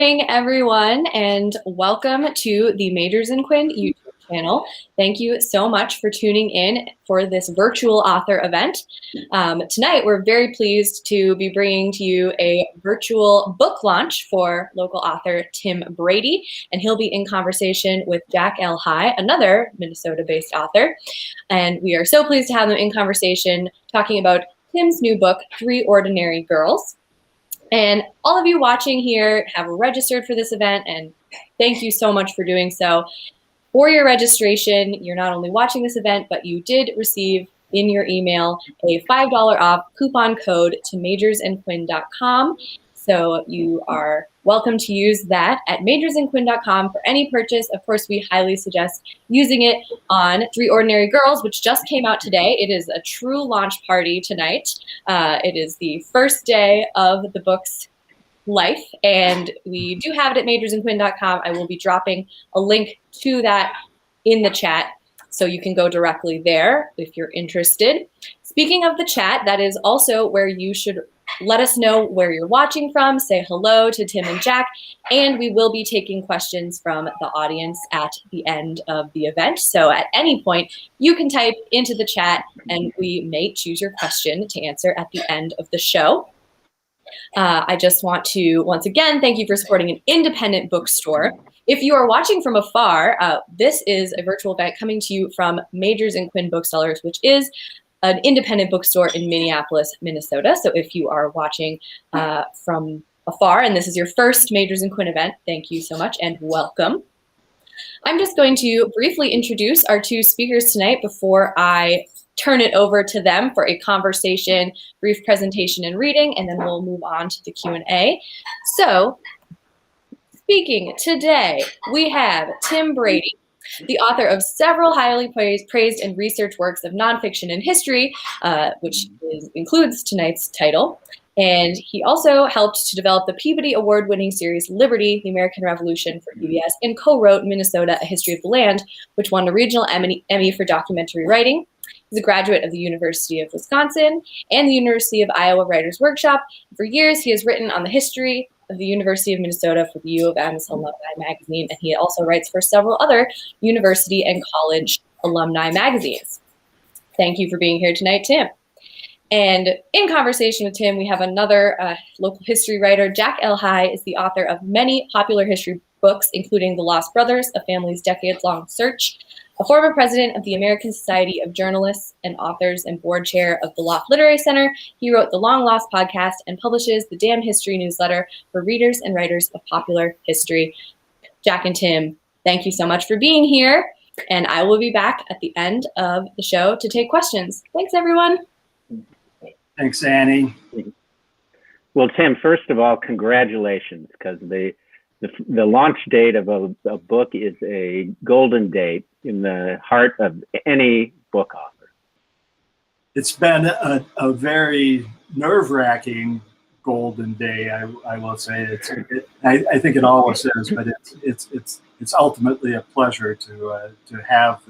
Morning, everyone, and welcome to the Majors and Quinn YouTube channel. Thank you so much for tuning in for this virtual author event. Tonight, we're very pleased to be bringing to you a virtual book launch for local author Tim Brady, and he'll be in conversation with Jack L. High, another Minnesota-based author. And we are so pleased to have them in conversation talking about Tim's new book, Three Ordinary Girls. And all of you watching here have registered for this event, and thank you so much for doing so. For your registration, you're not only watching this event, but you did receive in your email a $5 off coupon code to majorsandquinn.com. So you are welcome to use that at majorsandquinn.com for any purchase. Of course, we highly suggest using it on Three Ordinary Girls, which just came out today. It is a true launch party tonight. It is the first day of the book's life, and we do have it at majorsandquinn.com. I will be dropping a link to that in the chat, so you can go directly there if you're interested. Speaking of the chat, that is also where you should let us know where you're watching from, say hello to Tim and Jack, and we will be taking questions from the audience at the end of the event. So at any point, you can type into the chat, and we may choose your question to answer at the end of the show. I just want to, once again, thank you for supporting an independent bookstore. If you are watching from afar, this is a virtual event coming to you from Majors and Quinn Booksellers, which is an independent bookstore in Minneapolis, Minnesota. So if you are watching from afar and this is your first Majors and Quinn event, thank you so much and welcome. I'm just going to briefly introduce our two speakers tonight before I turn it over to them for a conversation, brief presentation and reading, and then we'll move on to the Q&A. So, speaking today, we have Tim Brady, the author of several highly praised and researched works of nonfiction and history, which includes tonight's title. And he also helped to develop the Peabody Award-winning series Liberty, the American Revolution for PBS, and co-wrote Minnesota, A History of the Land, which won a regional Emmy for documentary writing. He's a graduate of the University of Wisconsin and the University of Iowa Writers Workshop. For years, he has written on the history of the University of Minnesota for the U of M's Alumni Magazine, and he also writes for several other university and college alumni magazines. Thank you for being here tonight, Tim. And in conversation with Tim, we have another local history writer. Jack L. High is the author of many popular history books, including The Lost Brothers, A Family's Decades-Long Search, a former president of the American Society of Journalists and Authors and board chair of the Loft Literary Center. He wrote the Long Lost podcast and publishes the Damn History newsletter for readers and writers of popular history. Jack and Tim, thank you so much for being here. And I will be back at the end of the show to take questions. Thanks, everyone. Thanks, Annie. Well, Tim, first of all, congratulations, because the launch date of a book is a golden date in the heart of any book author. It's been a very nerve-wracking golden day, I will say. I think it always is, but it's ultimately a pleasure to have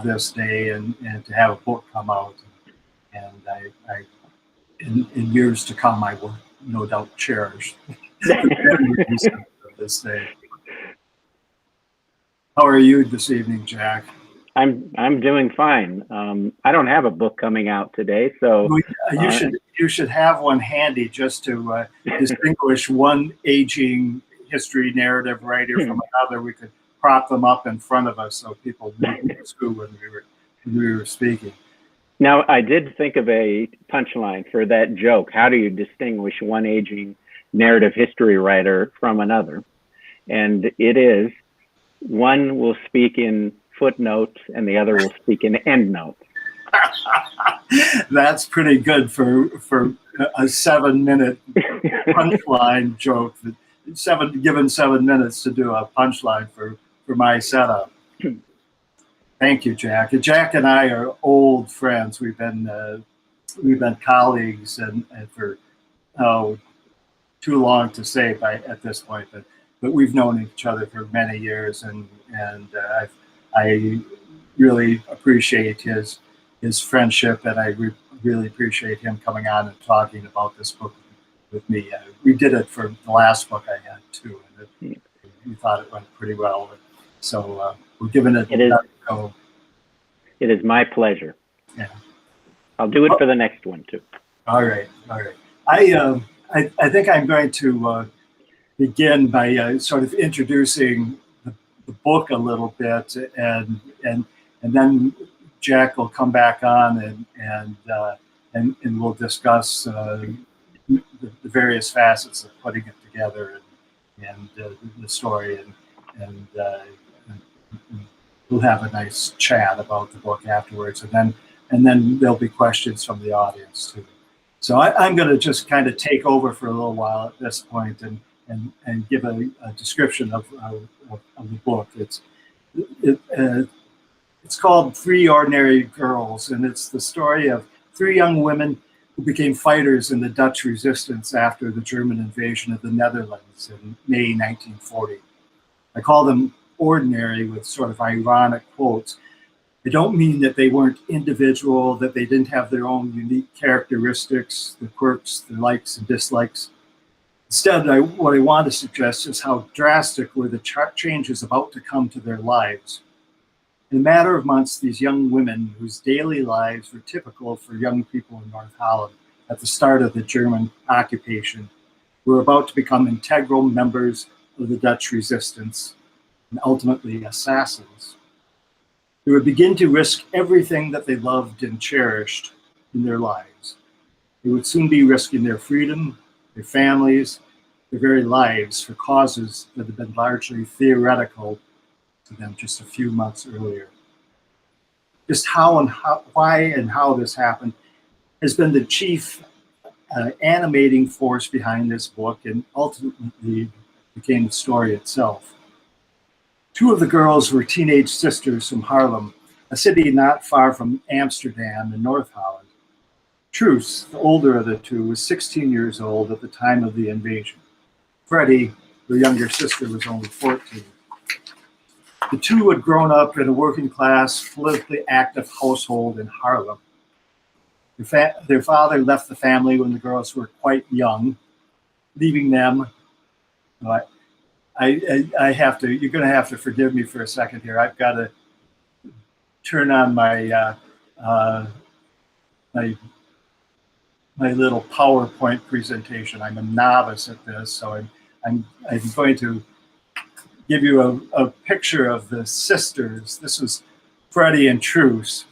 this day and to have a book come out, and I in years to come I will no doubt cherish this day. How are you this evening, Jack? I'm doing fine. I don't have a book coming out today, so you should have one handy just to distinguish one aging history narrative writer from another. We could prop them up in front of us so people knew who when we were speaking. Now, I did think of a punchline for that joke. How do you distinguish one aging narrative history writer from another? And it is, one will speak in footnotes and the other will speak in endnotes. That's pretty good for a 7-minute punchline joke. Given 7 minutes to do a punchline for my setup. Thank you, Jack. Jack and I are old friends. We've been colleagues and for too long to say at this point, but we've known each other for many years, and I really appreciate his friendship, and I really appreciate him coming on and talking about this book with me. We did it for the last book I had too, and we thought it went pretty well. So we're giving it another go. It is my pleasure. Yeah. I'll do it for the next one too. All right. I think I'm going to begin by sort of introducing the book a little bit, and then Jack will come back on and we'll discuss the various facets of putting it together and the story, and we'll have a nice chat about the book afterwards, and then there'll be questions from the audience too. So I'm going to just kind of take over for a little while at this point and give a description of the book. It's called Three Ordinary Girls, and it's the story of three young women who became fighters in the Dutch resistance after the German invasion of the Netherlands in May 1940. I call them ordinary with sort of ironic quotes. I don't mean that they weren't individual, that they didn't have their own unique characteristics, their quirks, their likes and dislikes. Instead, what I want to suggest is how drastic were the changes about to come to their lives. In a matter of months, these young women, whose daily lives were typical for young people in North Holland at the start of the German occupation, were about to become integral members of the Dutch resistance and ultimately assassins. They would begin to risk everything that they loved and cherished in their lives. They would soon be risking their freedom, their families, their very lives for causes that had been largely theoretical to them just a few months earlier. Just why and how this happened has been the chief animating force behind this book, and ultimately became the story itself. Two of the girls were teenage sisters from Haarlem, a city not far from Amsterdam in North Holland. Truus, the older of the two, was 16 years old at the time of the invasion. Freddie, the younger sister, was only 14. The two had grown up in a working class, politically active household in Haarlem. Their father left the family when the girls were quite young, leaving them. I have to, you're going to have to forgive me for a second here. I've got to turn on my my little PowerPoint presentation. I'm a novice at this, so I'm going to give you a picture of the sisters. This was Freddie and Truus.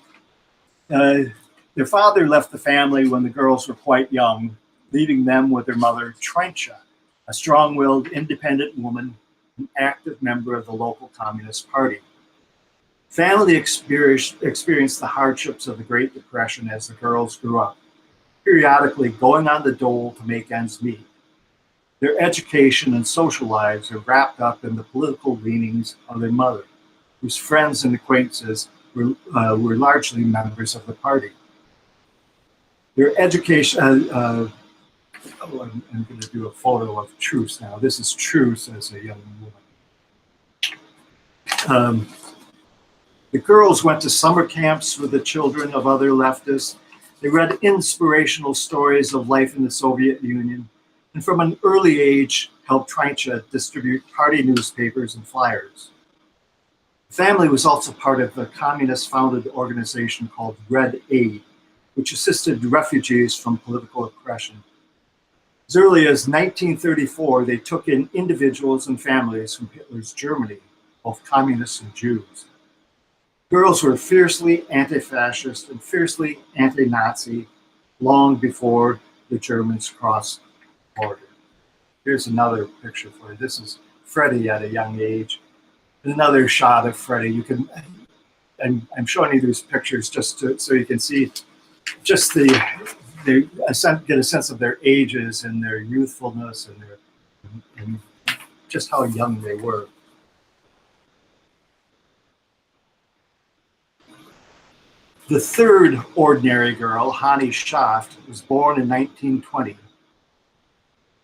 Their father left the family when the girls were quite young, leaving them with their mother, Trencha, a strong-willed, independent woman, an active member of the local Communist Party. Family experienced the hardships of the Great Depression as the girls grew up, periodically going on the dole to make ends meet. Their education and social lives are wrapped up in the political leanings of their mother, whose friends and acquaintances were largely members of the party. Their education, I'm going to do a photo of Truus now. This is Truus as a young woman. The girls went to summer camps with the children of other leftists. They read inspirational stories of life in the Soviet Union, and from an early age helped Trencha distribute party newspapers and flyers. The family was also part of a communist-founded organization called Red Aid, which assisted refugees from political oppression. As early as 1934, they took in individuals and families from Hitler's Germany, both communists and Jews. Girls were fiercely anti-fascist and fiercely anti-Nazi long before the Germans crossed the border. Here's another picture for you. This is Freddie at a young age. Another shot of Freddie. I'm showing you these pictures just so you can see just get a sense of their ages and their youthfulness and just how young they were. The third ordinary girl, Hannie Schaft, was born in 1920,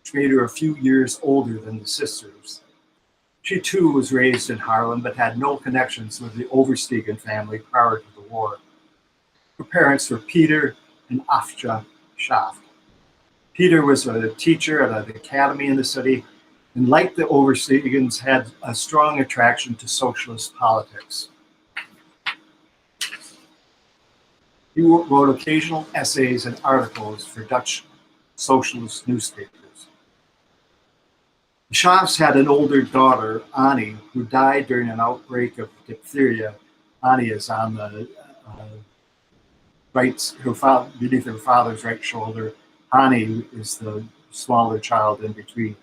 which made her a few years older than the sisters. She too was raised in Haarlem, but had no connections with the Overstegen family prior to the war. Her parents were Peter and Afja Schaft. Peter was a teacher at an academy in the city, and like the Overseeans, had a strong attraction to socialist politics. He wrote occasional essays and articles for Dutch socialist newspapers. The Schaafs had an older daughter, Annie, who died during an outbreak of diphtheria. Annie is on the right, beneath her father's right shoulder. Annie is the smaller child in between.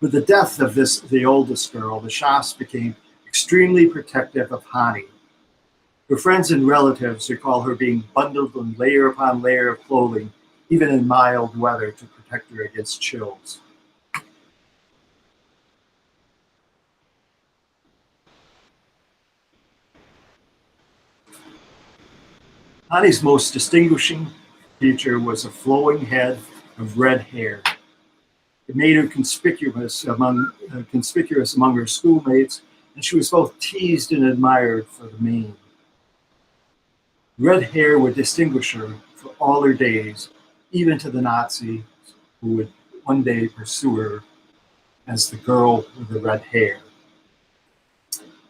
With the death of the oldest girl, the Schaafs became extremely protective of Hani. Her friends and relatives recall her being bundled in layer upon layer of clothing, even in mild weather, to protect her against chills. Hani's most distinguishing feature was a flowing head of red hair. It made her conspicuous among her schoolmates, and she was both teased and admired for the mane. Red hair would distinguish her for all her days, even to the Nazis who would one day pursue her as the girl with the red hair.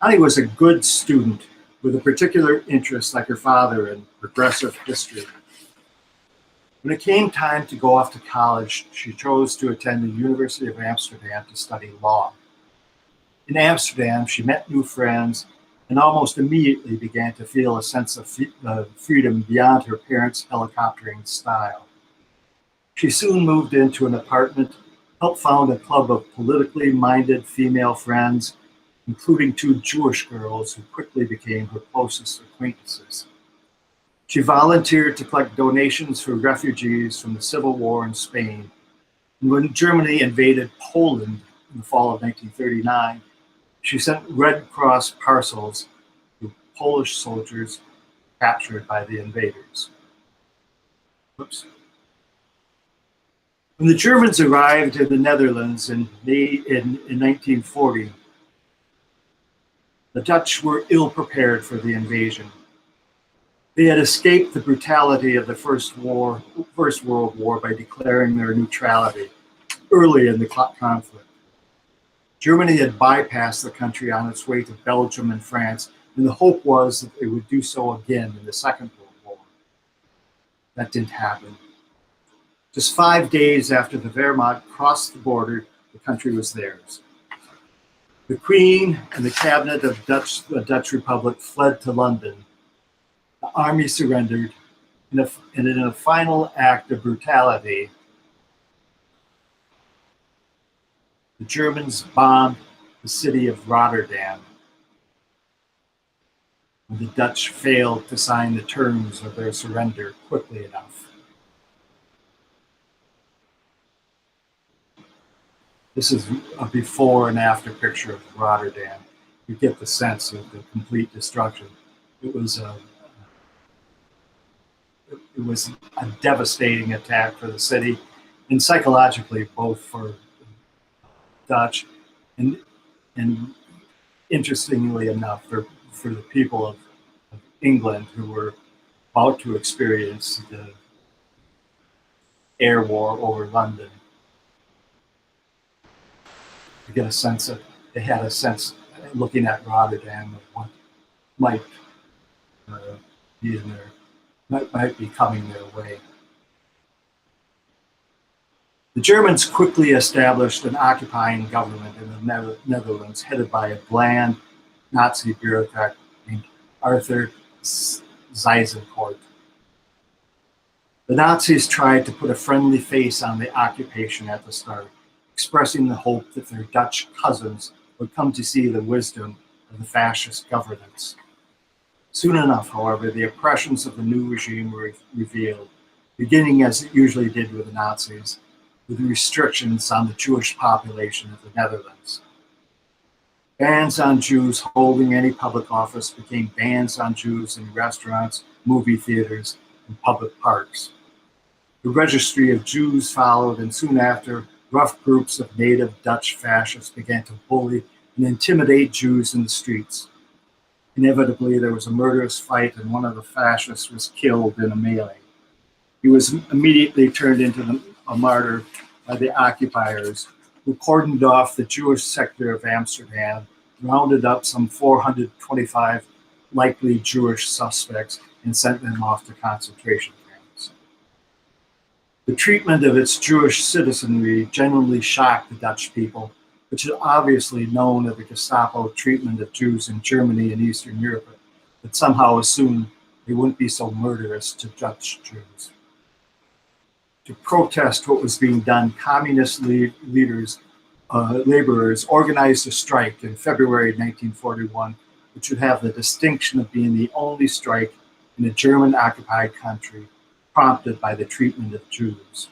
Annie was a good student with a particular interest, like her father, in progressive history. When it came time to go off to college, she chose to attend the University of Amsterdam to study law. In Amsterdam, she met new friends and almost immediately began to feel a sense of freedom beyond her parents' helicoptering style. She soon moved into an apartment, helped found a club of politically minded female friends, including two Jewish girls who quickly became her closest acquaintances. She volunteered to collect donations for refugees from the Civil War in Spain. And when Germany invaded Poland in the fall of 1939, she sent Red Cross parcels to Polish soldiers captured by the invaders. Oops. When the Germans arrived in the Netherlands in 1940, the Dutch were ill prepared for the invasion. They had escaped the brutality of the First World War by declaring their neutrality early in the conflict. Germany had bypassed the country on its way to Belgium and France, and the hope was that they would do so again in the Second World War. That didn't happen. Just 5 days after the Wehrmacht crossed the border, the country was theirs. The Queen and the cabinet of the Dutch Republic fled to London. The army surrendered, and in a final act of brutality, the Germans bombed the city of Rotterdam. The Dutch failed to sign the terms of their surrender quickly enough. This is a before and after picture of Rotterdam. You get the sense of the complete destruction. It was a devastating attack for the city, and psychologically both for Dutch and interestingly enough for the people of England who were about to experience the air war over London. You get a sense of, they had a sense looking at Rotterdam of what might be in their might be coming their way. The Germans quickly established an occupying government in the Netherlands headed by a bland Nazi bureaucrat named Arthur Seyss-Inquart. The Nazis tried to put a friendly face on the occupation at the start, expressing the hope that their Dutch cousins would come to see the wisdom of the fascist governance. Soon enough, however, the oppressions of the new regime were revealed, beginning as it usually did with the Nazis, with restrictions on the Jewish population of the Netherlands. Bans on Jews holding any public office became bans on Jews in restaurants, movie theaters, and public parks. The registry of Jews followed, and soon after, rough groups of native Dutch fascists began to bully and intimidate Jews in the streets. Inevitably, there was a murderous fight, and one of the fascists was killed in a melee. He was immediately turned into a martyr by the occupiers, who cordoned off the Jewish sector of Amsterdam, rounded up some 425 likely Jewish suspects, and sent them off to concentration camps. The treatment of its Jewish citizenry genuinely shocked the Dutch people, which had obviously known of the Gestapo treatment of Jews in Germany and Eastern Europe, but somehow assumed they wouldn't be so murderous to Dutch Jews. To protest what was being done, communist laborers organized a strike in February 1941, which would have the distinction of being the only strike in a German-occupied country prompted by the treatment of Jews.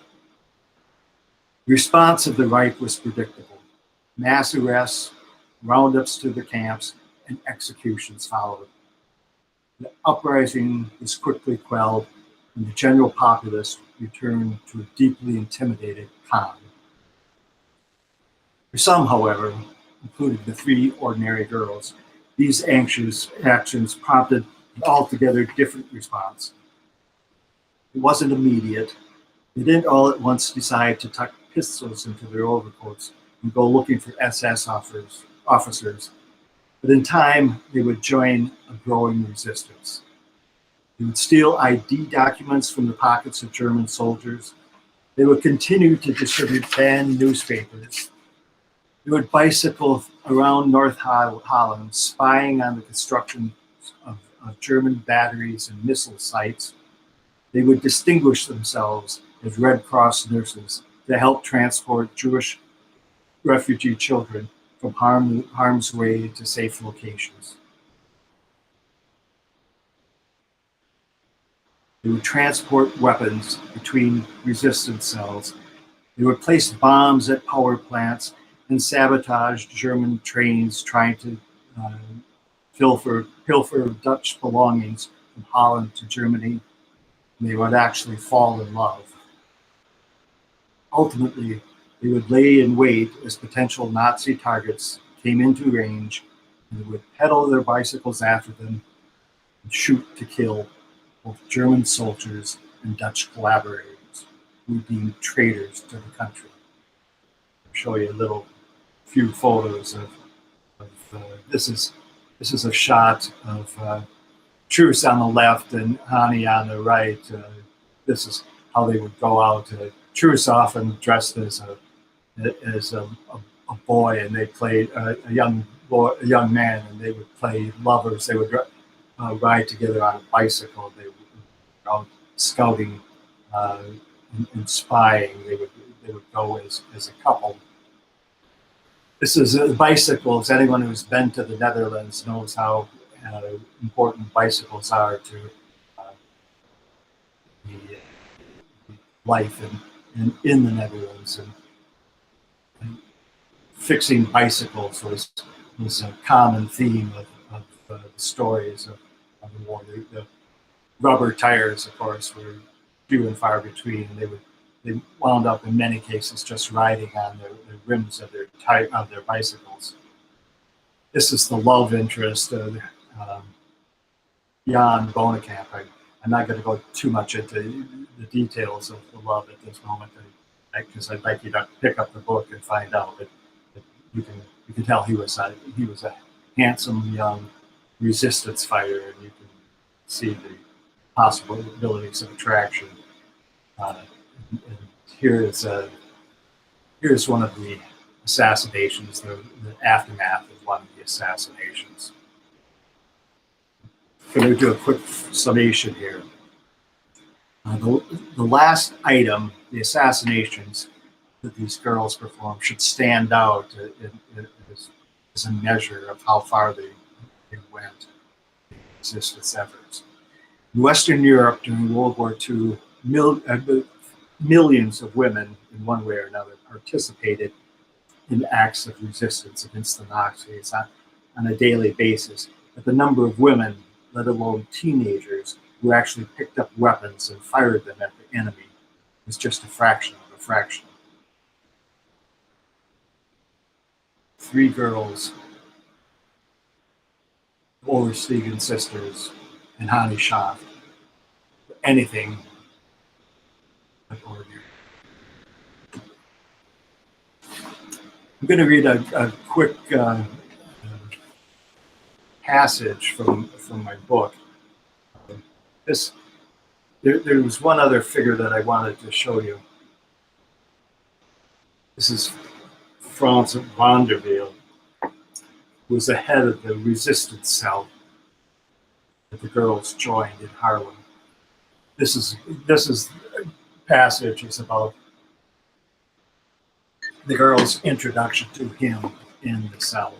The response of the Reich was predictable. Mass arrests, roundups to the camps, and executions followed. The uprising was quickly quelled, and the general populace returned to a deeply intimidated calm. For some, however, including the three ordinary girls, these anxious actions prompted an altogether different response. It wasn't immediate. They didn't all at once decide to tuck pistols into their overcoats and go looking for SS officers, but in time they would join a growing resistance. They would steal ID documents from the pockets of German soldiers. They would continue to distribute banned newspapers. They would bicycle around North Holland, spying on the construction of German batteries and missile sites. They would distinguish themselves as Red Cross nurses to help transport Jewish refugee children from harm's way to safe locations. They would transport weapons between resistance cells. They would place bombs at power plants and sabotage German trains trying to pilfer Dutch belongings from Holland to Germany. And they would actually fall in love. Ultimately, they would lay in wait as potential Nazi targets came into range, and they would pedal their bicycles after them and shoot to kill both German soldiers and Dutch collaborators who were deemed traitors to the country. I'll show you a few photos of this is a shot of Truce on the left and Hani on the right. This is how they would go out. Truce often dressed as a boy, and they played a young man, and they would play lovers. They would ride together on a bicycle. They would out scouting and spying. They would go as a couple. This is bicycles. Anyone who's been to the Netherlands knows how important bicycles are to the life in the Netherlands. And fixing bicycles was a common theme of the stories of the war. The rubber tires, of course, were few and far between. They wound up in many cases just riding on the rims of their bicycles. This is the love interest of Jan Bonenkamp. I'm not going to go too much into the details of the love at this moment, because I'd like you to pick up the book and find out. But you can tell he was a handsome young resistance fighter, and you can see the possibilities of attraction. And here's one of the assassinations, the aftermath of one of the assassinations. I'm going to do a quick summation here. The last item, the assassinations that these girls performed, should stand out as a measure of how far they went in resistance efforts. In Western Europe during World War II, millions of women, in one way or another, participated in acts of resistance against the Nazis on a daily basis. But the number of women, let alone teenagers, who actually picked up weapons and fired them at the enemy was just a fraction of a fraction. 3 girls, Oversteegen sisters, and Hani Schaaf, anything I'm going to read a quick passage from my book. There was one other figure that I wanted to show you. This is Franz Vanderbilt, who was the head of the resistance cell that the girls joined in Harlem. This passage is about the girls' introduction to him in the cell.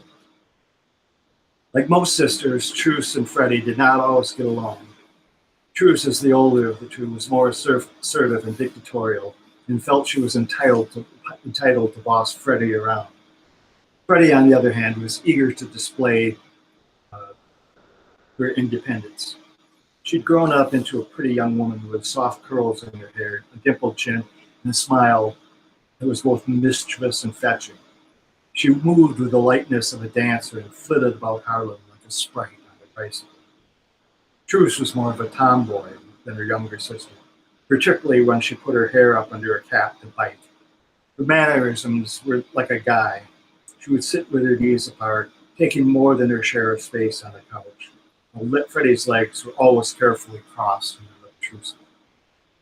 Like most sisters, Truce and Freddie did not always get along. Truce, as the older of the two, was more assertive and dictatorial, and felt she was entitled to boss Freddie around. Freddie, on the other hand, was eager to display her independence. She'd grown up into a pretty young woman with soft curls in her hair, a dimpled chin, and a smile that was both mischievous and fetching. She moved with the lightness of a dancer and flitted about Harlem like a sprite on a bicycle. Truce was more of a tomboy than her younger sister, particularly when she put her hair up under a cap to bite. Her mannerisms were like a guy. She would sit with her knees apart, taking more than her share of space on the couch. Freddie's legs were always carefully crossed and looked intrusive.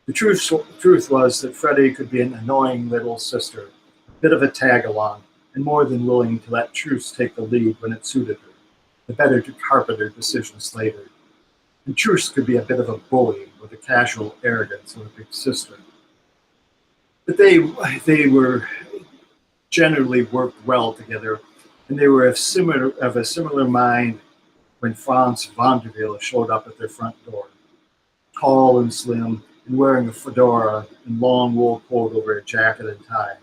The truth was that Freddie could be an annoying little sister, a bit of a tag-along, and more than willing to let Truce take the lead when it suited her, the better to carpet her decisions later. And Truce could be a bit of a bully with the casual arrogance of a big sister. But they were generally worked well together, and they were of a similar mind when Franz Vanderbilt showed up at their front door, tall and slim, and wearing a fedora and long wool coat over a jacket and tie.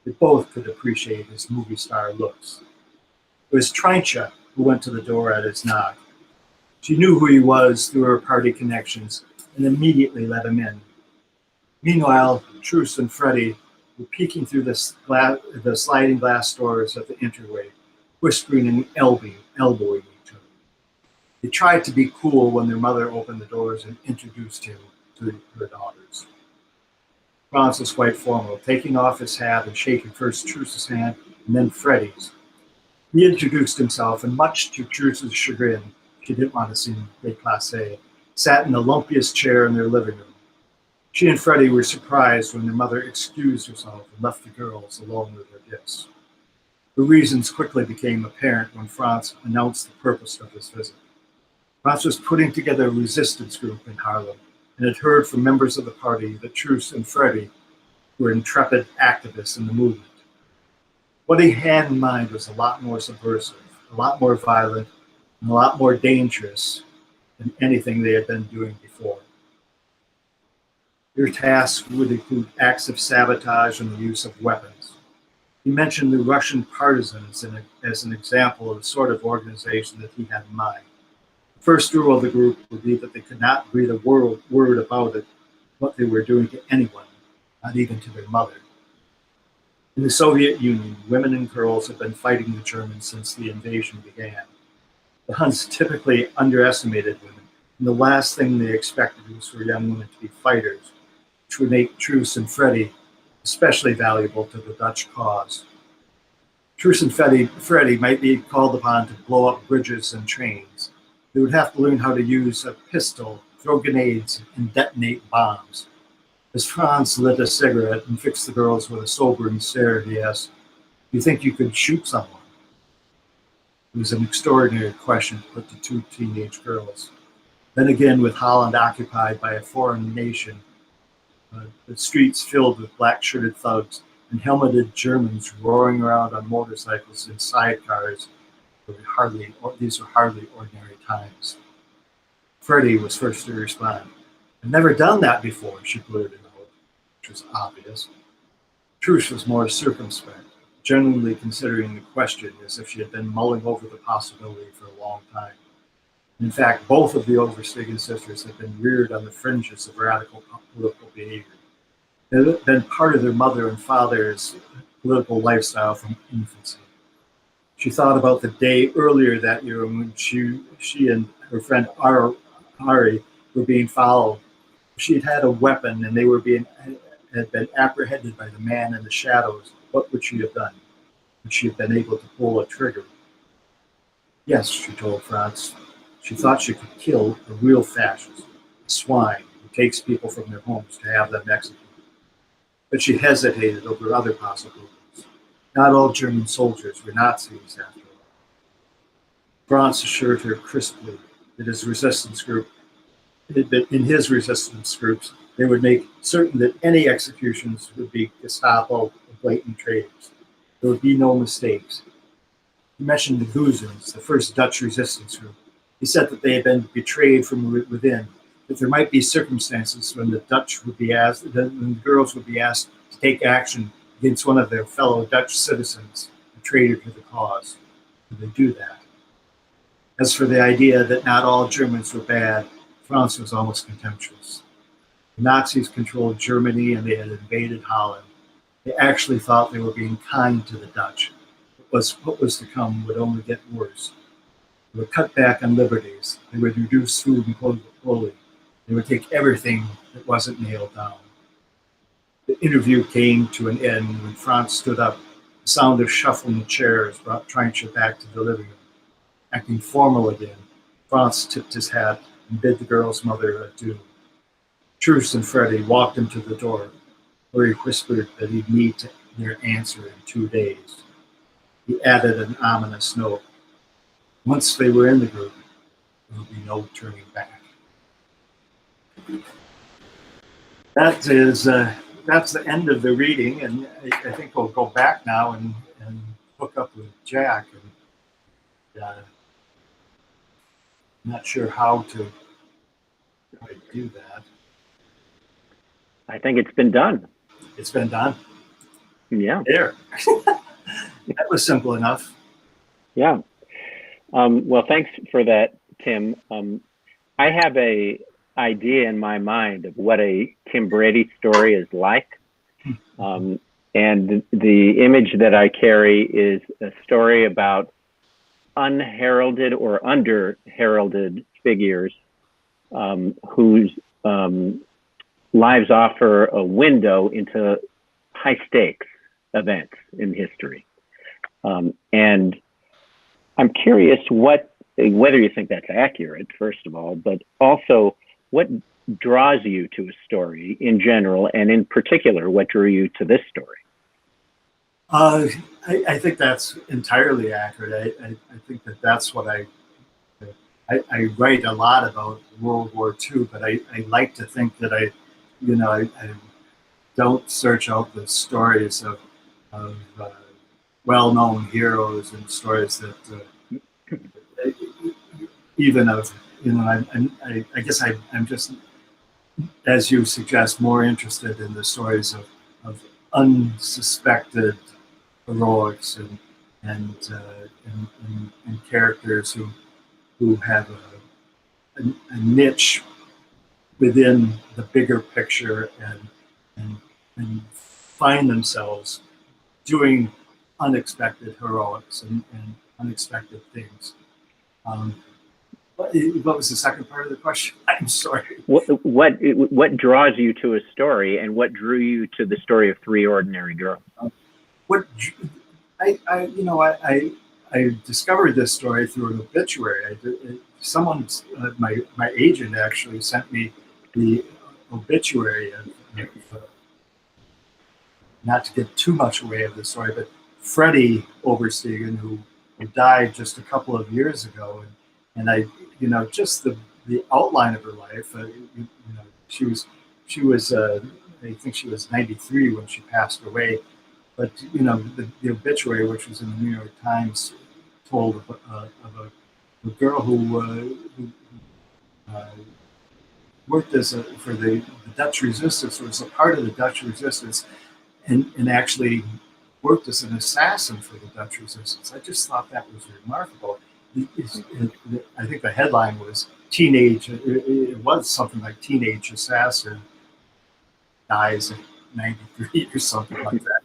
They both could appreciate his movie star looks. It was Trincha who went to the door at his knock. She knew who he was through her party connections and immediately let him in. Meanwhile, Truce and Freddie were peeking through the sliding glass doors of the entryway, whispering and elbowing each other. They tried to be cool when their mother opened the doors and introduced him to her daughters. Franz was quite formal, taking off his hat and shaking first Truce's hand and then Freddie's. He introduced himself, and much to Truce's chagrin, she didn't want to seem déplacé, sat in the lumpiest chair in their living room. She and Freddie were surprised when their mother excused herself and left the girls alone with their gifts. The reasons quickly became apparent when Franz announced the purpose of his visit. Franz was putting together a resistance group in Harlem and had heard from members of the party that Truce and Freddie were intrepid activists in the movement. What he had in mind was a lot more subversive, a lot more violent, and a lot more dangerous than anything they had been doing before. Their tasks would include acts of sabotage and the use of weapons. He mentioned the Russian partisans as an example of the sort of organization that he had in mind. The first rule of the group would be that they could not breathe a word about it, what they were doing to anyone, not even to their mother. In the Soviet Union, women and girls had been fighting the Germans since the invasion began. The Huns typically underestimated women, and the last thing they expected was for young women to be fighters, which would make Truce and Freddie especially valuable to the Dutch cause. Truce and Freddie might be called upon to blow up bridges and trains. They would have to learn how to use a pistol, throw grenades, and detonate bombs. As Franz lit a cigarette and fixed the girls with a sobering stare, he asked, "Do you think you could shoot someone?" It was an extraordinary question to put to two teenage girls. Then again, with Holland occupied by a foreign nation, the streets filled with black-shirted thugs and helmeted Germans roaring around on motorcycles in sidecars, these were hardly ordinary times. Freddie was first to respond. "I've never done that before," she blurted out, which was obvious. Truce was more circumspect, genuinely considering the question as if she had been mulling over the possibility for a long time. In fact, both of the Oversteegen sisters had been reared on the fringes of radical political behavior. They had been part of their mother and father's political lifestyle from infancy. She thought about the day earlier that year when she and her friend Ari were being followed If she had a weapon and they were had been apprehended by the man in the shadows, what would she have done? Would she have been able to pull a trigger? Yes, she told Franz. She thought she could kill a real fascist, a swine who takes people from their homes to have them executed. But she hesitated over other possibilities. Not all German soldiers were Nazis, after all. Franz assured her crisply that in his resistance groups, they would make certain that any executions would be Gestapo or blatant traitors. There would be no mistakes. He mentioned the Guzens, the first Dutch resistance group. He said that they had been betrayed from within, that there might be circumstances when the girls would be asked to take action against one of their fellow Dutch citizens, a traitor to the cause. Would they do that? As for the idea that not all Germans were bad, Franz was almost contemptuous. The Nazis controlled Germany and they had invaded Holland. They actually thought they were being kind to the Dutch. What was to come would only get worse. They would cut back on liberties. They would reduce food and clothing. They would take everything that wasn't nailed down. The interview came to an end when Franz stood up. The sound of shuffling chairs brought Treinscher back to the living room. Acting formal again, Franz tipped his hat and bid the girl's mother adieu. Truce and Freddie walked him to the door, where he whispered that he'd need their answer in 2 days. He added an ominous note. Once they were in the group, there would be no turning back. That's the end of the reading, and I think we'll go back now and hook up with Jack. And I'm not sure how to do that. I think it's been done. It's been done. Yeah. There. That was simple enough. Yeah. Well, thanks for that, Tim. I have a idea in my mind of what a Tim Brady story is like. And the image that I carry is a story about unheralded or under-heralded figures whose lives offer a window into high-stakes events in history. And I'm curious whether you think that's accurate, first of all, but also what draws you to a story in general, and in particular, what drew you to this story? I think that's entirely accurate. I think that's what I write a lot about World War II, but I like to think that I don't search out the stories of well-known heroes and stories that even of, I guess I'm just, as you suggest, more interested in the stories of unsuspected heroics and characters who have a niche within the bigger picture and find themselves doing unexpected heroics and unexpected things. What was the second part of the question? I'm sorry. What draws you to a story, and what drew you to the story of Three Ordinary Girls? I discovered this story through an obituary. My agent actually sent me the obituary of not to give too much away of the story, but Freddie Overstegen, who died just a couple of years ago, and I, just the outline of her life. She was I think she was 93 when she passed away. But the obituary, which was in the New York Times, told of a girl who worked for the Dutch resistance, or was a part of the Dutch resistance, and actually worked as an assassin for the Dutch resistance. I just thought that was remarkable. I think the headline was teenage. It was something like teenage assassin dies at 93 or something like that.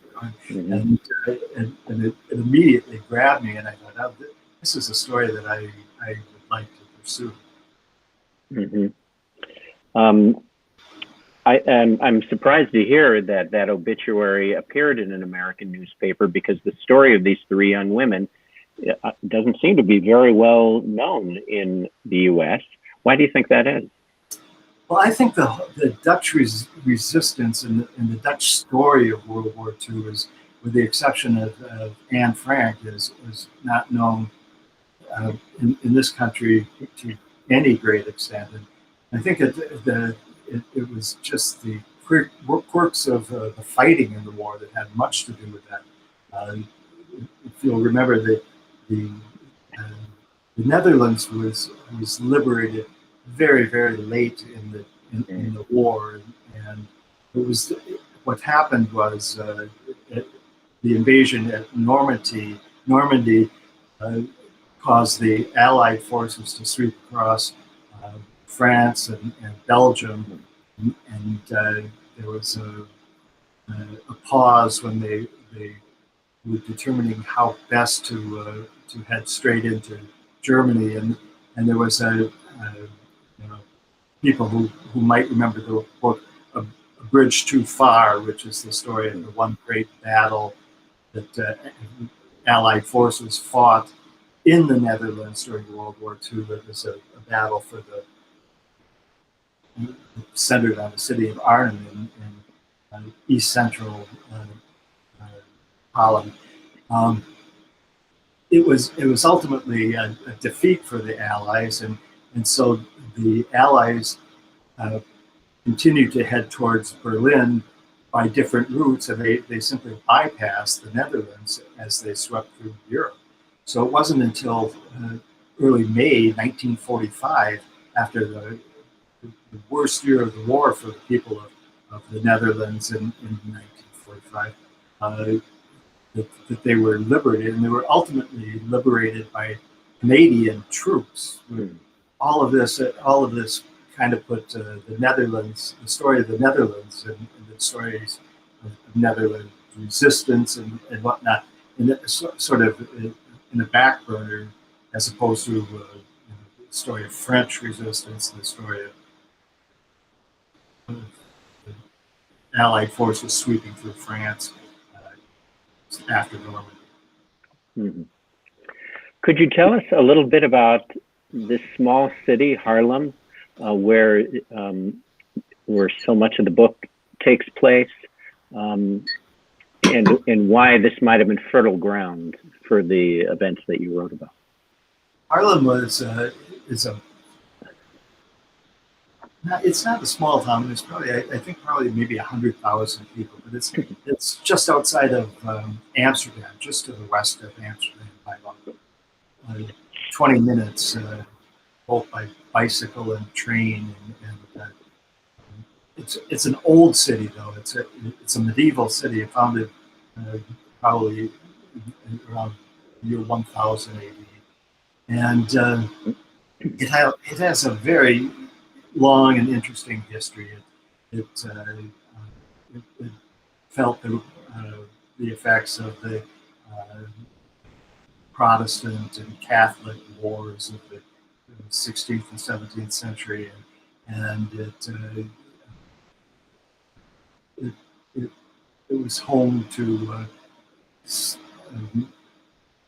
And it immediately grabbed me, and I thought, oh, this is a story that I would like to pursue. Mm-hmm. I'm surprised to hear that that obituary appeared in an American newspaper, because the story of these three young women doesn't seem to be very well known in the U.S. Why do you think that is? Well, I think the Dutch resistance and the Dutch story of World War II is, with the exception of Anne Frank, is not known in this country to any great extent. And I think it was just the quirks of the fighting in the war that had much to do with that. If you'll remember that the uh, the Netherlands was liberated very, very late in the war, and it was what happened was the invasion at Normandy uh, caused the Allied forces to sweep across uh, France and Belgium, and there was a pause when they were determining how best to head straight into Germany, and there was you know, people who might remember the book A Bridge Too Far, which is the story of the one great battle that Allied forces fought in the Netherlands during World War II. It was a battle for centered on the city of Arnhem in east central uh, Holland. Um, it was ultimately a defeat for the Allies, and so the Allies uh, continued to head towards Berlin by different routes, and they simply bypassed the Netherlands as they swept through Europe. So it wasn't until early May 1945, after the worst year of the war for the people of the Netherlands in 1945, that they were liberated, and they were ultimately liberated by Canadian troops. All of this kind of put the Netherlands, the story of the Netherlands, and the stories of Netherlands resistance and whatnot, and sort of in the back burner, as opposed to the story of French resistance, the story of the Allied forces sweeping through France after Normandy. Mm-hmm. Could you tell us a little bit about this small city, Haarlem, where so much of the book takes place, and why this might have been fertile ground for the events that you wrote about? Haarlem it's not a small town. There's probably, I think, probably maybe 100,000 people, but it's just outside of Amsterdam, just to the west of Amsterdam, by about 20 minutes, both by bicycle and train. And it's an old city, though. It's a medieval city, founded probably around year 1000 AD, and it has a very long and interesting history. It felt the effects of the Protestant and Catholic wars of the 16th and 17th century, and it was home to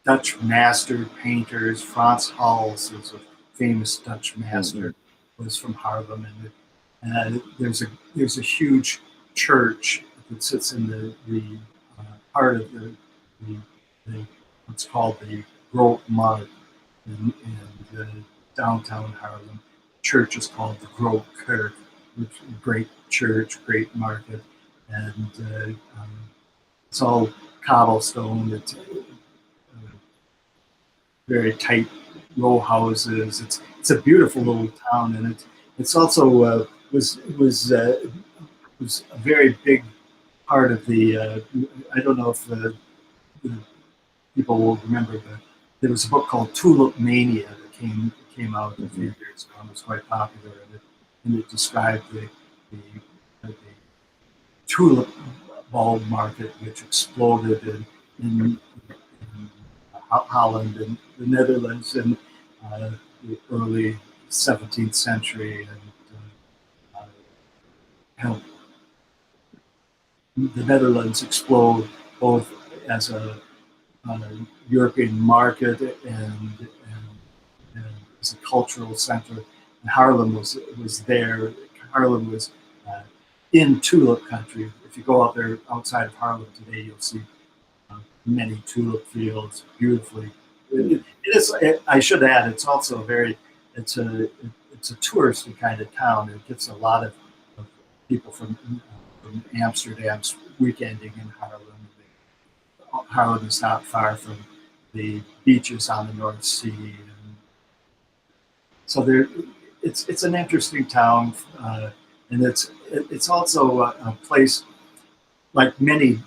Dutch master painters. Frans Hals was a famous Dutch master. Was from Haarlem, and there's a huge church that sits in the part of the what's called the Groot Markt in downtown Haarlem. The church is called the Groot Kerk, which is a great church, great market, and it's all cobblestone. It's very tight row houses. It's a beautiful little town, and it's also was a very big part of the. I don't know if the people will remember, but there was a book called Tulip Mania that came out a few years ago and was quite popular, and it described the tulip bulb market, which exploded in Holland and the Netherlands in the early 17th century, and helped the Netherlands explode both as a European market and as a cultural center. And Haarlem was there. Haarlem was in tulip country. If you go out there outside of Haarlem today, you'll see many tulip fields, beautifully. It is. I should add, it's also it's a touristy kind of town. It gets a lot of people from Amsterdam's weekending in Haarlem. Haarlem is not far from the beaches on the North Sea, and so it's an interesting town, and it's also a place like many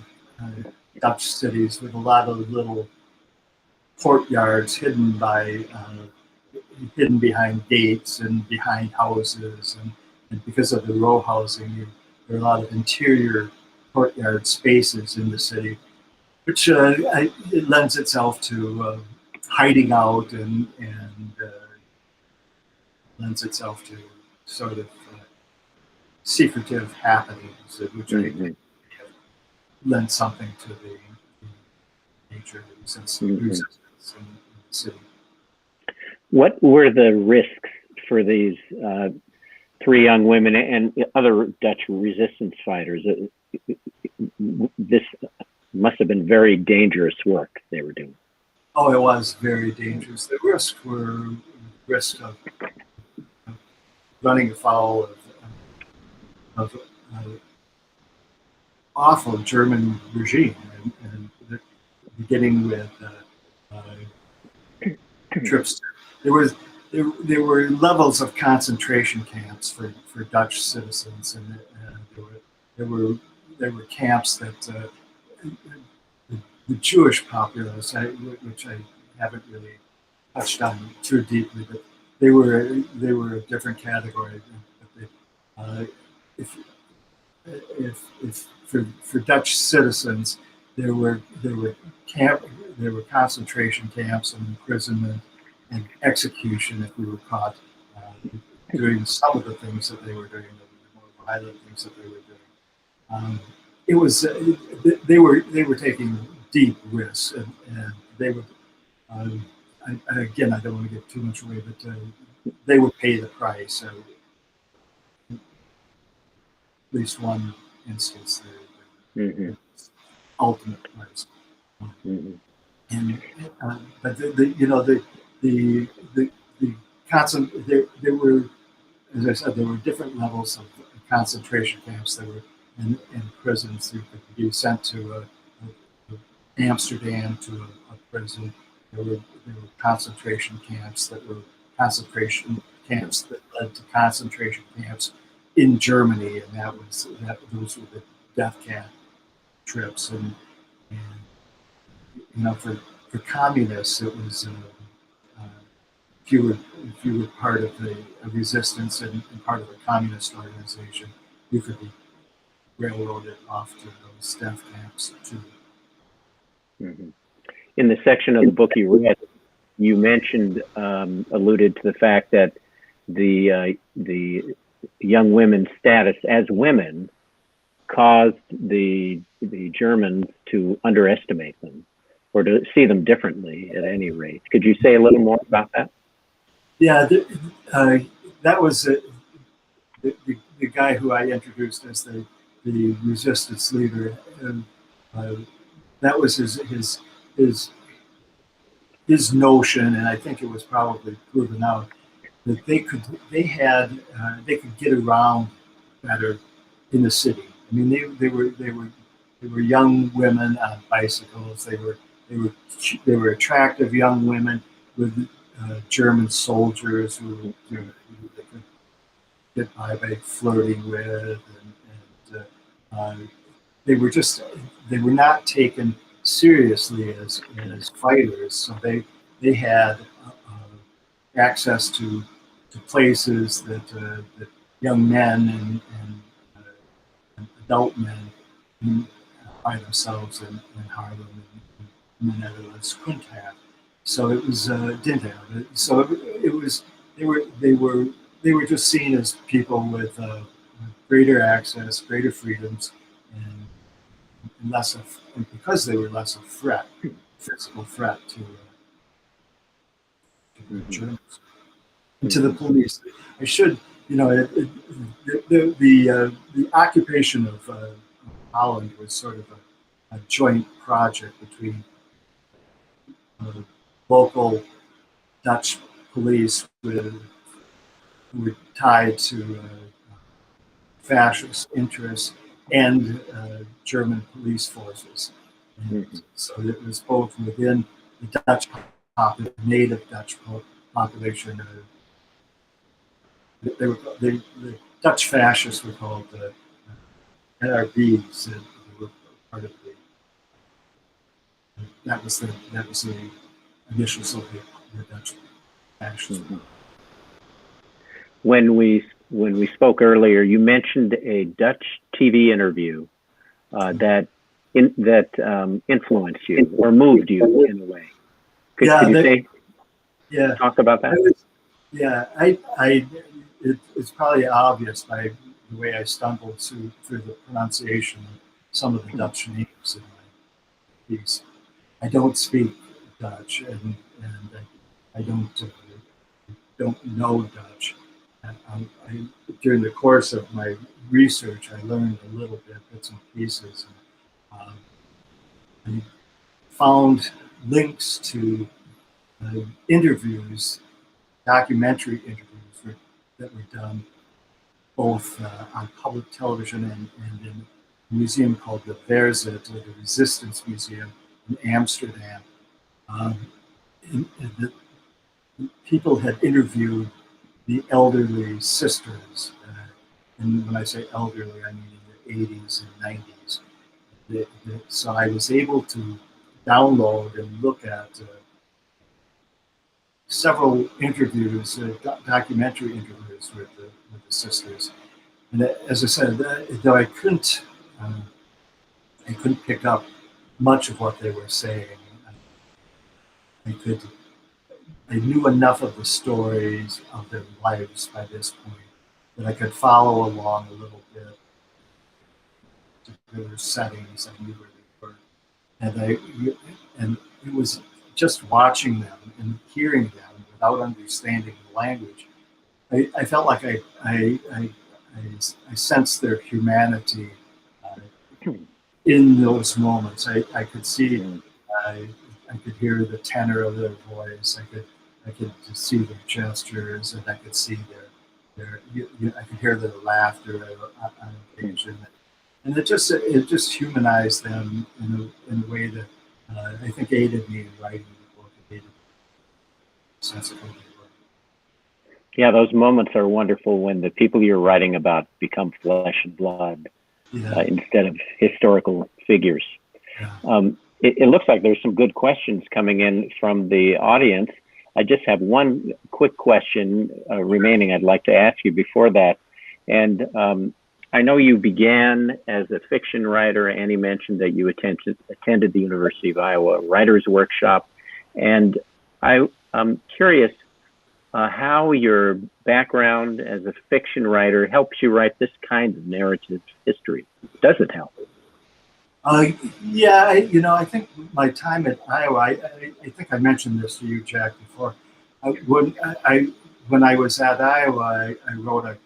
Dutch cities with a lot of little courtyards hidden behind gates and behind houses, and because of the row housing, there are a lot of interior courtyard spaces in the city, which it lends itself to hiding out and lends itself to sort of secretive happenings, which I think lends something to the nature of resistance in the city. What were the risks for these three young women and other Dutch resistance fighters? This must have been very dangerous work they were doing. Oh, it was very dangerous. The risks were of running afoul of awful German regime, and beginning with trips. There were levels of concentration camps for Dutch citizens, and there were camps that the Jewish populace, which I haven't really touched on too deeply, but they were a different category. If for Dutch citizens, there were concentration camps and imprisonment and execution if we were caught doing some of the things that they were doing, the more violent things that they were doing. It was they were taking deep risks, and they would. Again, I don't want to give too much away, but they would pay the price. At least one instance, the ultimate price. And but there were, as I said, there were different levels of concentration camps. There were in prisons. You could be sent to Amsterdam to a prison. There were concentration camps that led to concentration camps in Germany, and those were the death camp trips. And for communists, it was if you were part of the resistance and part of a communist organization, you could be railroaded off to those death camps too. In the section of the book you read, you mentioned, alluded to the fact that the young women's status as women caused the Germans to underestimate them, or to see them differently at any rate. Could you say a little more about that? Yeah, that was the guy who I introduced as the resistance leader, and that was his notion, and I think it was probably proven out that they could get around better in the city. I mean, they were young women on bicycles. They were attractive young women with German soldiers who they could get by flirting with, and they were not taken seriously as fighters. So they had access to places that young men and adult men by themselves in Haarlem and the Netherlands couldn't have. So it was didn't have. So it was they were just seen as people with greater access, greater freedoms, less of, and because they were less of threat, physical threat to the Germans and to the police. I should, the occupation of Holland was sort of a joint project between local Dutch police who were tied to fascist interests and German police forces. And so it was both within the Dutch native Dutch population. The Dutch fascists were called NRBs. They were part of that was the initials of the Dutch fascists. When we spoke earlier, you mentioned a Dutch TV interview that influenced you or moved you in a way. Could you talk about that? It's probably obvious by the way I stumbled through the pronunciation of some of the Dutch names in my piece. I don't speak Dutch, and I don't know Dutch. During the course of my research, I learned a little bit, bits and pieces. I found links to interviews, documentary interviews that were done both on public television and in a museum called the Verzet, or the Resistance Museum in Amsterdam. People had interviewed the elderly sisters, and when I say elderly, I mean in the 80s and 90s. So I was able to download and look at several interviews, documentary interviews with the sisters. And as I said, though I couldn't pick up much of what they were saying. I knew enough of the stories of their lives by this point that I could follow along a little bit to their settings. I knew where they were, and it was just watching them and hearing them without understanding the language. I felt like I sensed their humanity in those moments. I could see, I could hear the tenor of their voice. I could see their gestures, and I could see I could hear their laughter on occasion, and it just humanized them in a way that I think aided me in writing the book. It aided sense of who they were. Yeah, those moments are wonderful when the people you're writing about become flesh and blood instead of historical figures. Yeah. It looks like there's some good questions coming in from the audience. I just have one quick question remaining I'd like to ask you before that. And I know you began as a fiction writer. Annie mentioned that you attended the University of Iowa Writers Workshop. And I'm curious how your background as a fiction writer helps you write this kind of narrative history. Does it help? I think my time at Iowa, I think I mentioned this to you, Jack, before. When I was at Iowa, I wrote a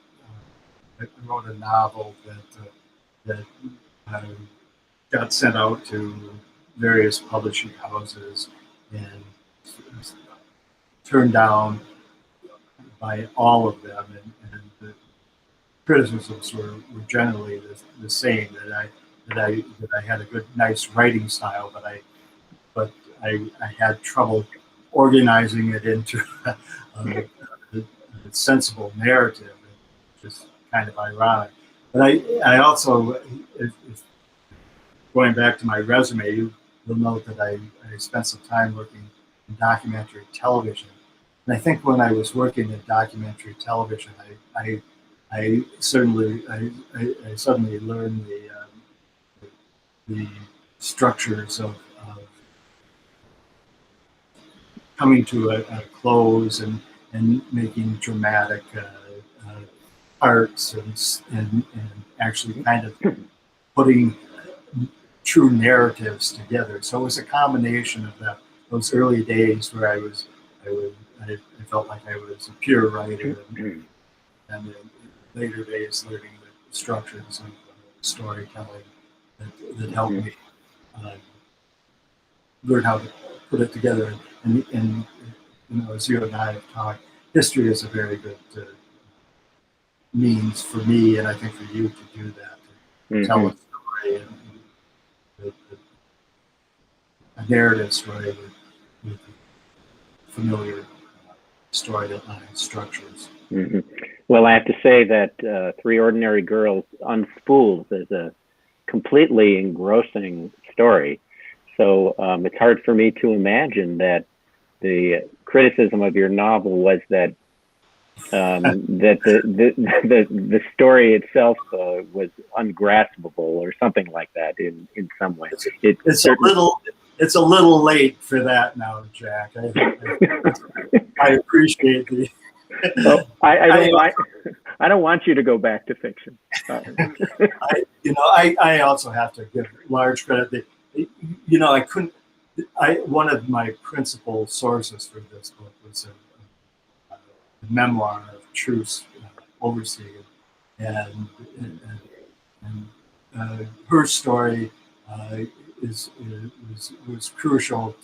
novel that got sent out to various publishing houses and turned down by all of them, and the criticisms were generally the same, that I had a nice writing style, but I had trouble organizing it into a sensible narrative, which is kind of ironic. But I also, if going back to my resume, you'll note that I spent some time working in documentary television. And I think when I was working in documentary television, I suddenly learned the structures of coming to a close and making dramatic arcs and actually kind of true narratives together. So it was a combination of those early days where I felt like I was a pure writer, and in later days learning the structures of storytelling that helped me learn how to put it together. And as you and I have talked, history is a very good means for me, and I think for you, to do that, to tell a story and a narrative story with familiar storyline structures. Well, I have to say that Three Ordinary Girls unspools is a completely engrossing story. So it's hard for me to imagine that the criticism of your novel was that that the story itself was ungraspable or something like that in some way. It's a little late for that now, Jack. I appreciate the. Well, I don't want you to go back to fiction. I also have to give large credit. I couldn't. One of my principal sources for this book was a memoir of Truth's overseer, and her story was crucial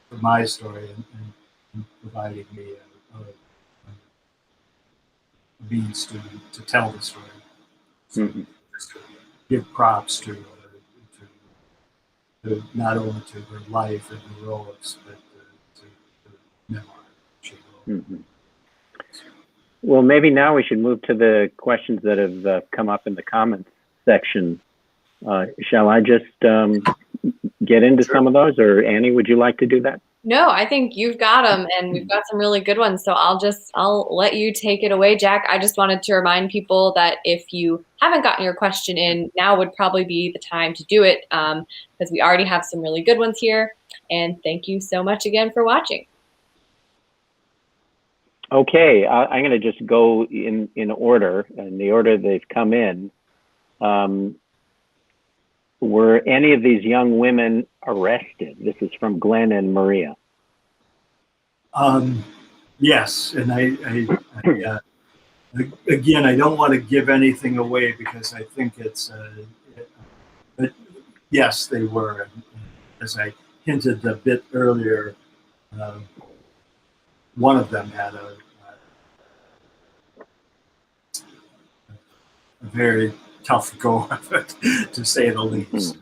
for my story and providing me a means to tell the story. So just to give props to not only to her life and heroics, but to the memoir she wrote. Well, maybe now we should move to the questions that have come up in the comments section. Shall I just get into some of those, or Annie, would you like to do that? No, I think you've got them, and we've got some really good ones. So I'll let you take it away, Jack. I just wanted to remind people that if you haven't gotten your question in, now would probably be the time to do it, because we already have some really good ones here. And thank you so much again for watching. Okay, I'm going to just go in order, in the order they've come in. Were any of these young women arrested? This is from Glenn and Maria. Yes, and again, I don't want to give anything away because I think it's. But yes, they were. And as I hinted a bit earlier, one of them had a very tough go of it, to say the least.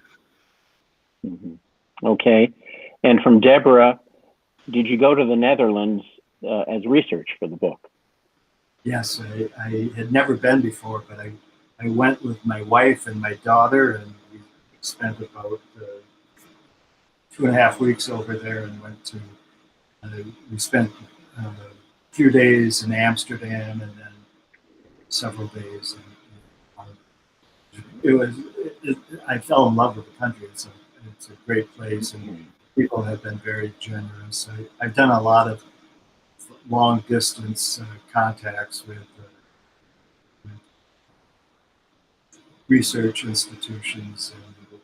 Okay. And from Deborah, did you go to the Netherlands as research for the book? Yes, I had never been before, but I went with my wife and my daughter, and we spent about 2.5 weeks over there, and we spent a few days in Amsterdam and then several days in I fell in love with the country. It's a great place, and people have been very generous. I've done a lot of long distance contacts with research institutions, and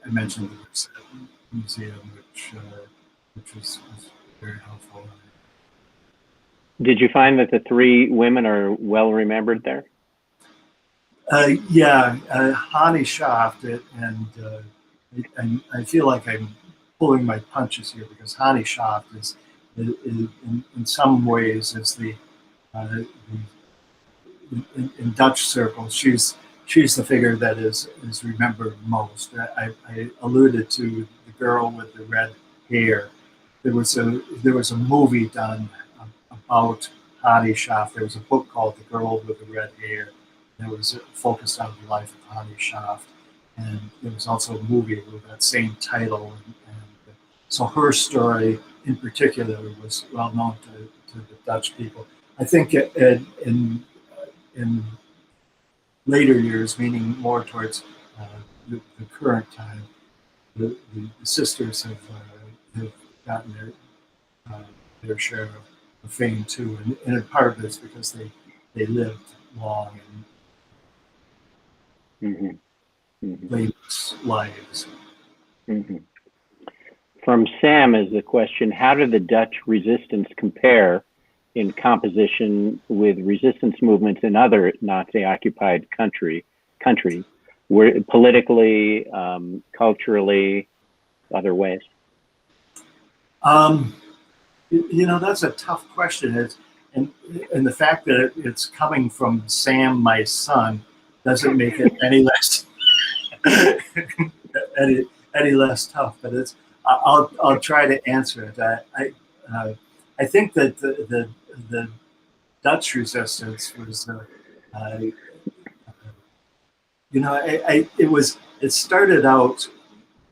I mentioned the museum, which was very helpful. Did you find that the three women are well remembered there? Yeah, Hani Shaft, and I feel like I'm pulling my punches here because Hani Shaft is in some ways is in Dutch circles. She's the figure that is remembered most. I alluded to the girl with the red hair. There was a movie done about Hani Shaft. There was a book called The Girl with the Red Hair. That was focused on the life of Hani Shaft, and there was also a movie with that same title. And so her story, in particular, was well known to the Dutch people. I think in later years, meaning more towards the current time, the sisters have gotten their share of fame too, and in part of it's because they lived long. blameless lives. Mm-hmm. From Sam is the question: how did the Dutch resistance compare in composition with resistance movements in other Nazi-occupied countries, where politically, culturally, other ways? That's a tough question. And the fact that it's coming from Sam, my son, doesn't make it any less any less tough. But I'll try to answer it. I think that the Dutch resistance was it started out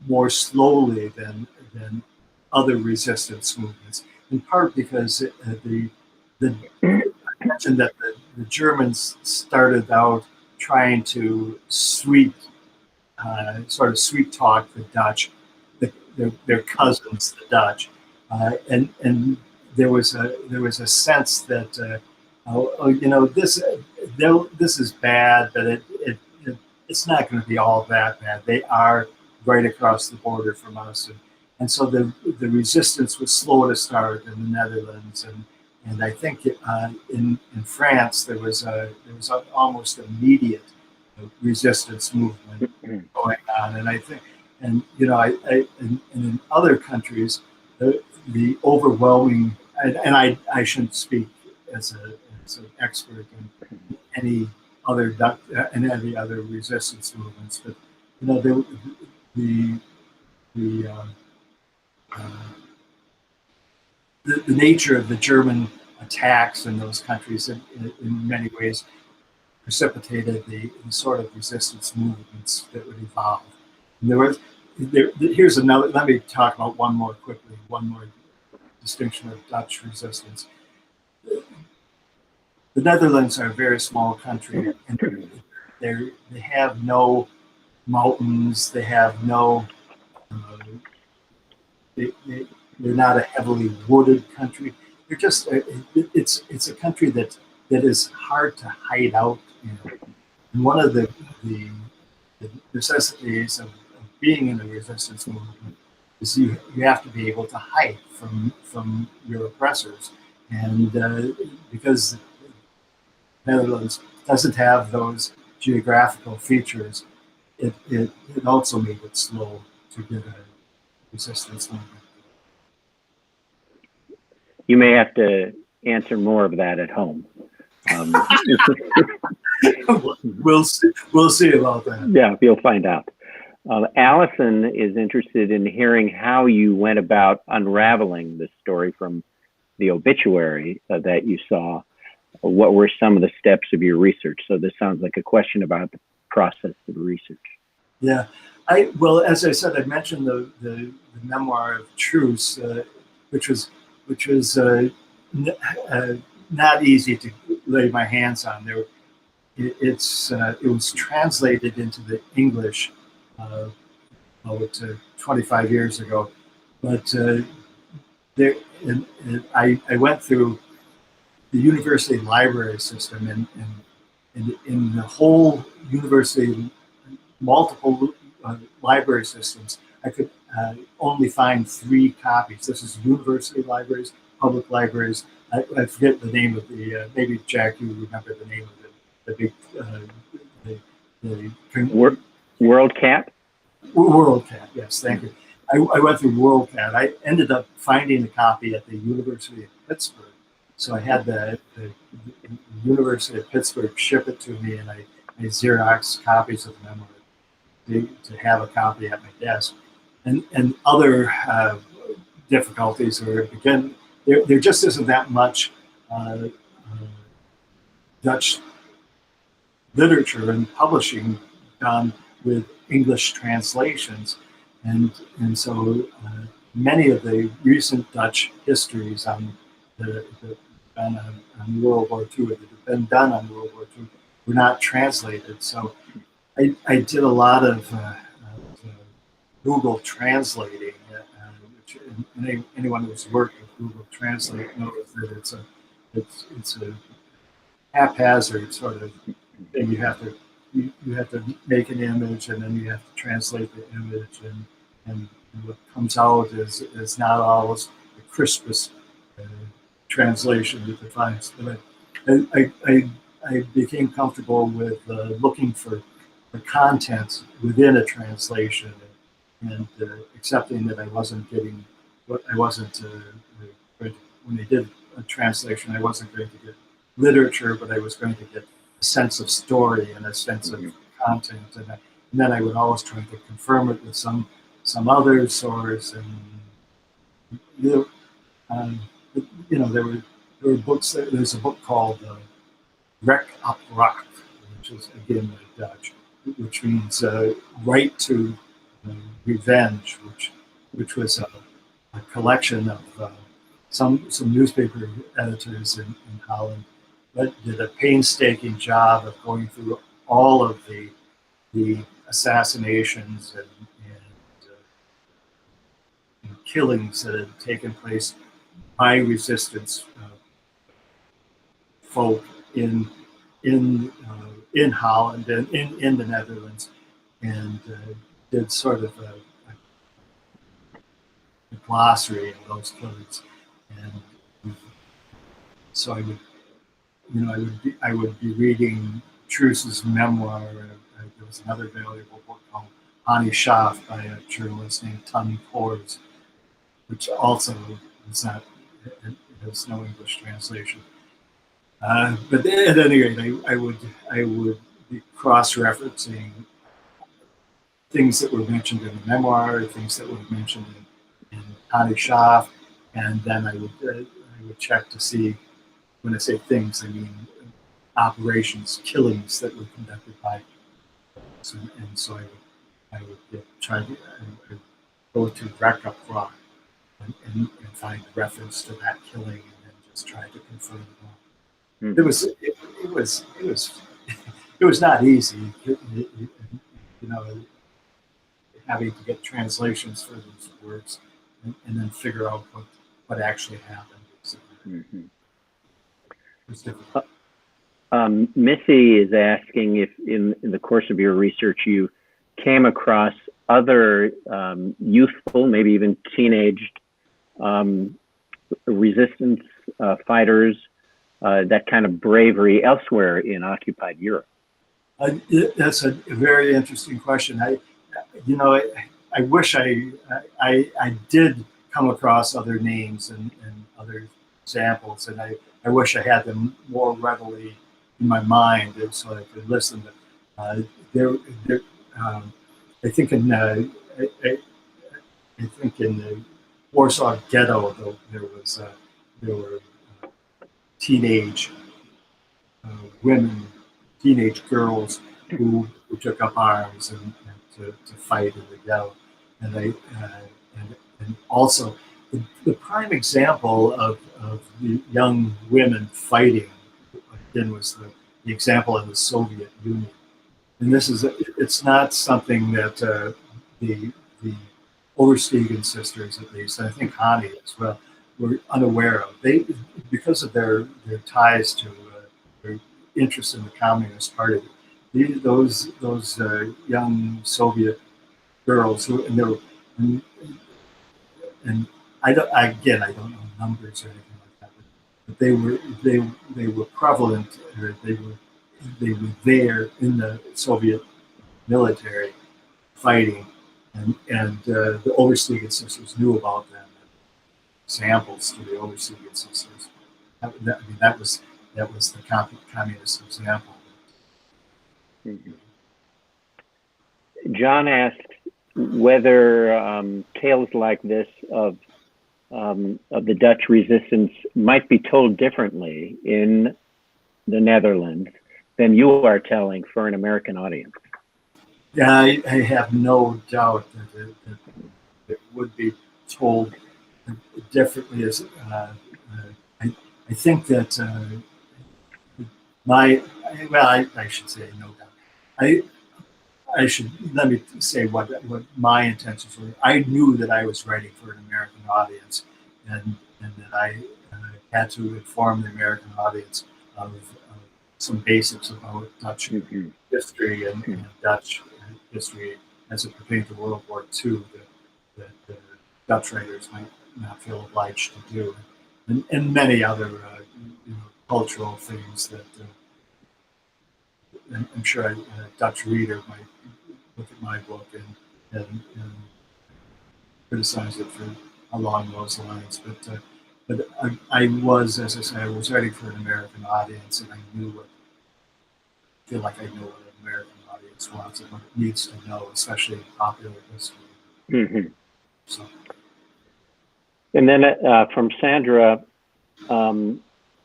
more slowly than other resistance movements, in part because I mentioned that the Germans started out trying to sweet talk the Dutch, their cousins, the Dutch, and there was a sense that this is bad, but it's not going to be all that bad. They are right across the border from us, and so the resistance was slow to start in the Netherlands, and I think in France there was almost immediate resistance movement going on, and I think, and and in other countries, the overwhelming, and I shouldn't speak as an expert in any other resistance movements, but the the the nature of the German attacks in those countries in many ways precipitated the sort of resistance movements that would evolve. And here's another. Let me talk about one more distinction of Dutch resistance. The Netherlands are a very small country, and they have no mountains. They have no. They're not a heavily wooded country. They're just. It's a country that is hard to hide out in. And one of the necessities of being in the resistance movement is you have to be able to hide from your oppressors, and because Netherlands doesn't have those geographical features, it also made it slow to get a resistance movement. You may have to answer more of that at home. We'll see about that. Yeah, you'll find out. Allison is interested in hearing how you went about unraveling the story from the obituary that you saw. What were some of the steps of your research? So this sounds like a question about the process of research. Yeah, as I said, I mentioned the memoir of Truce, which was not easy to lay my hands on. It was translated into the English 25 years ago, but I went through the university library system, and in the whole university, multiple library systems, I could only find 3 copies. This is university libraries, public libraries. I forget the name of the. Maybe Jack, you remember the name of the big. WorldCat. WorldCat. Yes, thank you. I went through WorldCat. I ended up finding a copy at the University of Pittsburgh. So I had the University of Pittsburgh ship it to me, and I Xerox copies of them to have a copy at my desk. And other difficulties are, again, there just isn't that much Dutch literature and publishing done with English translations, and so many of the recent Dutch histories that have been on World War II, that have been done on World War II, were not translated. So I did a lot of Google translating, which anyone who's worked with Google Translate knows that it's a haphazard sort of thing. You have to you have to make an image, and then you have to translate the image, and what comes out is not always the crispest translation that defines. But I became comfortable with looking for the content within a translation, and accepting that I wasn't getting what I wasn't when they did a translation, I wasn't going to get literature, but I was going to get a sense of story and a sense of content, and then I would always try to confirm it with some other source, and you know, um, there were books. There's a book called Rek op Rock, which is again Dutch, which means right to revenge, which was a collection of some newspaper editors in Holland that did a painstaking job of going through all of the assassinations and killings that had taken place by resistance folk in Holland and in the Netherlands, and did sort of a glossary of those killings. And so I would be reading Truce's memoir. There was another valuable book called Ani Schaaf by a journalist named Tony Kors, which also is not, it has no English translation. But at any rate, I would be cross-referencing things that were mentioned in the memoir, things that were mentioned in Ani Schaaf, and then I would check to see, when I say things, I mean operations, killings that were conducted by. And so I would try to go to Rek op Rock and find reference to that killing, and then just try to confirm it all. It was not easy, having to get translations for these words and then figure out what actually happened. Mm-hmm. It was difficult. Missy is asking if in the course of your research you came across other youthful, maybe even teenaged resistance fighters, that kind of bravery elsewhere in occupied Europe. That's a very interesting question. I wish I did come across other names and other examples, and I wish I had them more readily in my mind so I could listen. But I think in the Warsaw Ghetto there were teenage women, teenage girls who took up arms and to fight in the ghetto, and also the prime example of the young women fighting again was the example in the Soviet Union, and it's not something that the Oversteegen sisters, at least, and I think Hani as well, were unaware of. They, because of their ties to their interest in the Communist Party, those young Soviet girls who and I don't know numbers or anything like that, but they were prevalent, or they were there in the Soviet military fighting, and the Oversteegen sisters knew about them. Examples to the Oversteegen sisters. That was the communist example. Mm-hmm. John asks whether tales like this of the Dutch resistance might be told differently in the Netherlands than you are telling for an American audience. Yeah, I have no doubt that it would be told differently. As I think that I should say no doubt. I should let me say what my intentions were. I knew that I was writing for an American audience, and that I had to inform the American audience of some basics about Dutch history and Dutch history as it pertained to World War II that the Dutch writers might not feel obliged to do, and many other cultural things that I'm sure a Dutch reader might look at my book and criticize it for along those lines. But I was, as I say, I was writing for an American audience, and I feel like I know what an American audience wants and what it needs to know, especially in popular history. Mm-hmm. So. And then from Sandra,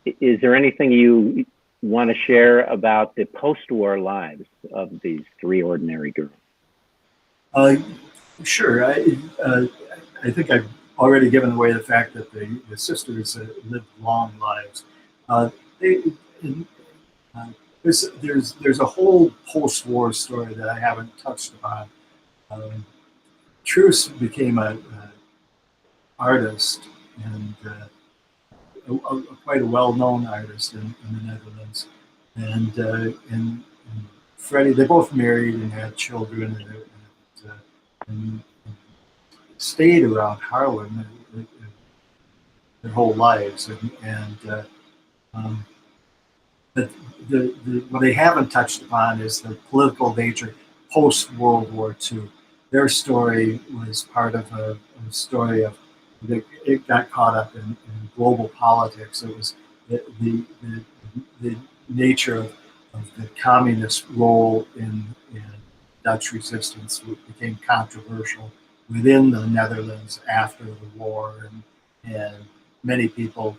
is there anything you want to share about the post-war lives of these three ordinary girls? Sure. I think I've already given away the fact that the sisters lived long lives. There's a whole post-war story that I haven't touched upon. Truce became an artist, and quite a well-known artist in the Netherlands. And Freddie, they both married and had children, and stayed around Harlem their whole lives. But what they haven't touched upon is the political nature post-World War II. Their story was part of a story of it got caught up in global politics. It was the nature of the communist role in Dutch resistance became controversial within the Netherlands after the war, and many people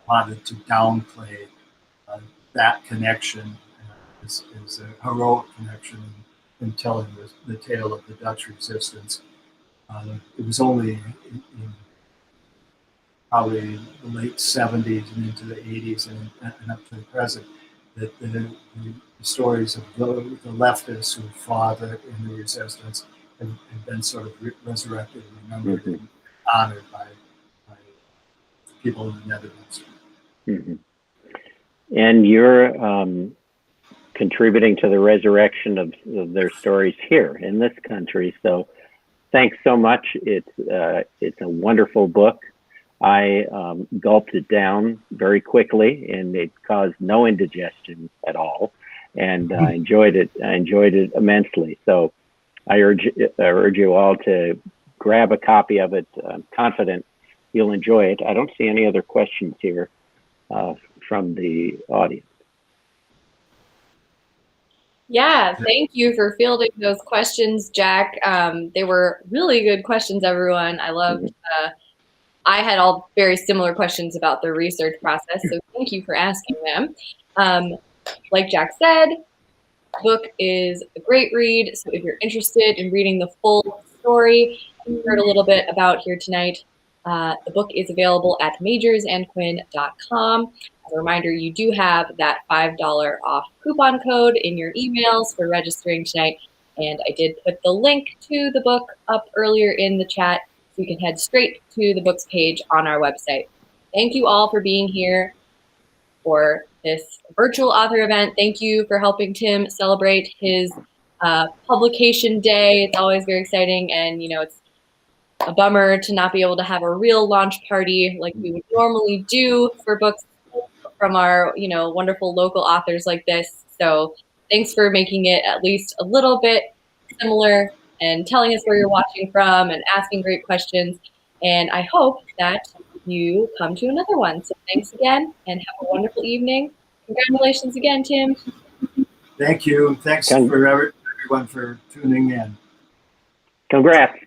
wanted to downplay that connection as a heroic connection in telling the tale of the Dutch resistance. It was only in probably the late 70s and into the 80s and up to the present that the stories of the leftists who fought in the resistance have been sort of resurrected and remembered and honored by people in the Netherlands. Mm-hmm. And you're contributing to the resurrection of their stories here in this country. So thanks so much. It's a wonderful book. I gulped it down very quickly, and it caused no indigestion at all. And I enjoyed it. I enjoyed it immensely. So I urge you all to grab a copy of it. I'm confident you'll enjoy it. I don't see any other questions here from the audience. Yeah, thank you for fielding those questions, Jack. They were really good questions, everyone. I loved. I had all very similar questions about the research process, so thank you for asking them. Like Jack said, the book is a great read, so if you're interested in reading the full story you heard a little bit about here tonight, the book is available at majorsandquinn.com. As a reminder, you do have that $5 off coupon code in your emails for registering tonight, and I did put the link to the book up earlier in the chat, so you can head straight to the books page on our website. Thank you all for being here for this virtual author event. Thank you for helping Tim celebrate his publication day. It's always very exciting, and it's a bummer to not be able to have a real launch party like we would normally do for books from our wonderful local authors like this. So thanks for making it at least a little bit similar and telling us where you're watching from and asking great questions. And I hope that you come to another one. So thanks again and have a wonderful evening. Congratulations again, Tim. Thank you. Thanks for everyone for tuning in. Congrats.